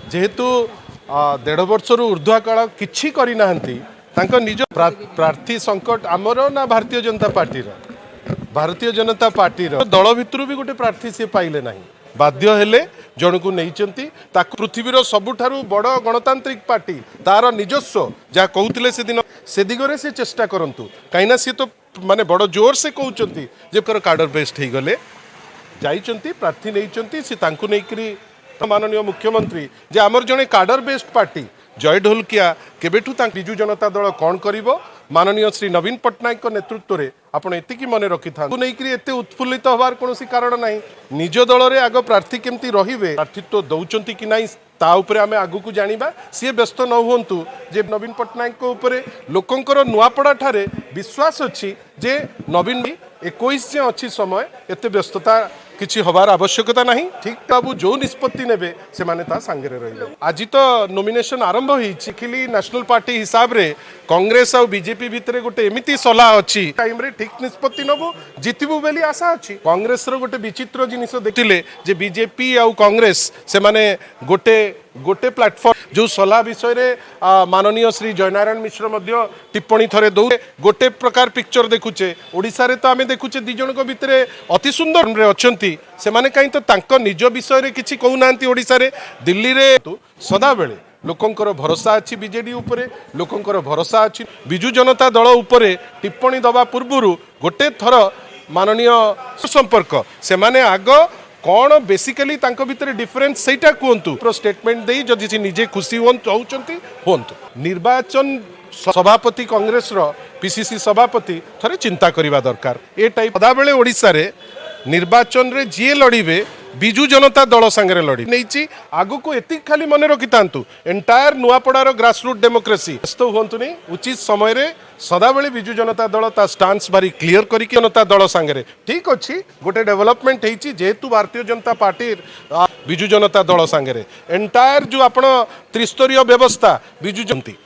जेहेतु 1.5 वर्षर ऊर्ध्वा काल किछि करि नाहंती तांको निज प्रार्थी संकट आमर ना भारतीय जनता पार्टी भारतीय जनता पार्टी दल भितर भी गोटे प्रार्थी सी पाइले नहीं बाध्य हेले जन को नहीं पृथ्वीर सबुठारु बड़ गणतांत्रिक पार्टी तार निजस्व जहाँ कहते से दिन से दिगरे से चेष्टा करंतु कहीं सी तो माने बड़ जोर से कहते जे कार्डर बेस्ट हो गले जाइंट प्रार्थी नहीं सी तांकु नहीं माननीय मुख्यमंत्री जे आमर जड़े कार्डर बेस्ट पार्टी जय ढोलकिया केबेठू विजु जनता दल कौन करिवो माननीय श्री नवीन पट्टनायक नेतृत्व में आपण एतिकी मन रखि था नहीं एत उत्फुल्लित हबार कौन कारण ना निज दल में आग प्रार्थी केमती रहिबे प्रार्थीत्व दौरान कि ना ता उपरे आमे आगु को जानिबा सी व्यस्त न हुंतु जे नवीन पट्टनायक को उपरे लोकंकर नुआपड़ा ठारे विश्वास अछि जे नवीन 21 जे अछि समय एते व्यस्तता किछि हबार आवश्यकता नहीं ठीक बाबू जो निष्पत्ति नेबे से माने ता सांगे रहिबे आज तो नॉमिनेशन आरंभ होईछि खिली नेशनल पार्टी हिसाब रे कांग्रेस और बीजेपी भितरे गोटे एमिति सलाह अछि टाइम रे ठीक निष्पत्ति नबो जितिबु बेली आशा अछि कांग्रेस रो गोटे विचित्र जिनिस देखिले जे बीजेपी और कांग्रेस से माने गोटे गोटे प्लाटफर्म जो सलाह विषय रे माननीय श्री जयनारायण मिश्र मध्य टिप्पणी थरे दौ गोटे प्रकार पिक्चर देखुचे ओडिसा रे तो आमे देखुचे दी जन को भितरे अति सुंदर रे अछंती से माने कहीं तो तांको निज विषय रे किछि कहउनांती ओडिसा रे दिल्ली रे तो सदा बेले लोकंकर भरोसा अच्छी बीजेडी उपरे लोकंकर भरोसा अच्छी विजु जनता दल उपरे टिप्पणी दबा पूर्वरु गोटे थर माननीय संपर्क से माने आग कौन बेसिकली तांको भितर डिफरेंस सेटा कहतु प्रो स्टेटमेंट दे जदि निजे खुशी हूँ निर्वाचन सभापति कांग्रेस रो पीसीसी सभापति थरे चिंता करिबा दरकार ए टाइप सदा बेले ओडिसा रे निर्वाचन रे जी लड़िबे विजु जनता दल सांगे लड़ी नहीं आगु को एति खाली मन रखि तांतु एंटायर नुआपड़ार ग्रासरूट डेमोक्रेसी व्यस्त हुंतु नहीं उचित समय रे सदा बेले विजु जनता दल ता स्टांस भारी क्लियर करिक जनता दल सांगे ठीक अच्छी गोटे डेवलपमेंट होती जेहेतु भारतीय जनता पार्टी विजु जनता दल सांगे एंटायर जो आपण त्रिस्तरीय व्यवस्था विजु जनती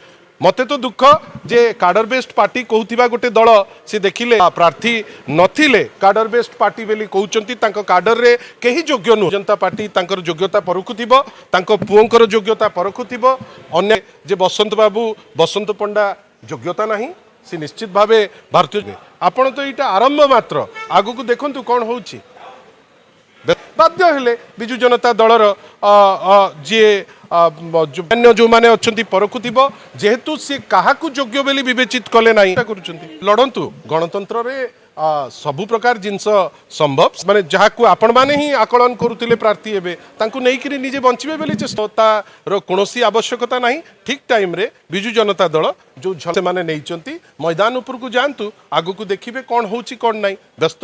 मते तो दुख जे कार्डर बेस्ट पार्टी कहूथिबा गोटे दल से देखिले प्रार्थी नथिले कार्डर बेस्ट पार्टी बेली कहउचंती तांको कार्डर रे केही योग्य नु जनता पार्टी तांकर योग्यता परखुथिबो तांको पुओंकर योग्यता परखुथिबो अन्य जे बसंत पंडा योग्यता नहीं से निश्चित भावे भारतीय आपण तो एटा आरंभ मात्र आगु को देखंतु कोन होउची बाध्य हेले विजु जनता दलर जी अन्य जो माने अच्छी परखुथिबो जेहेतु सी काहाकू योग्य बेली विवेचित कले नाही लड़ंतु गणतंत्र रे सबु प्रकार जिनस संभव माने जहाँ को आपण माने ही आकलन करुतिले प्रार्थी हेबे तांकु नै करी निजे बंचिबे बेली चेष्टा रो कोनोसी आवश्यकता नाही ठीक टाइम रे विजु जनता दल जो से माने नैचंती मैदान ऊपर को जानतु आगु को देखिबे कोन होउची कोन नाही व्यस्त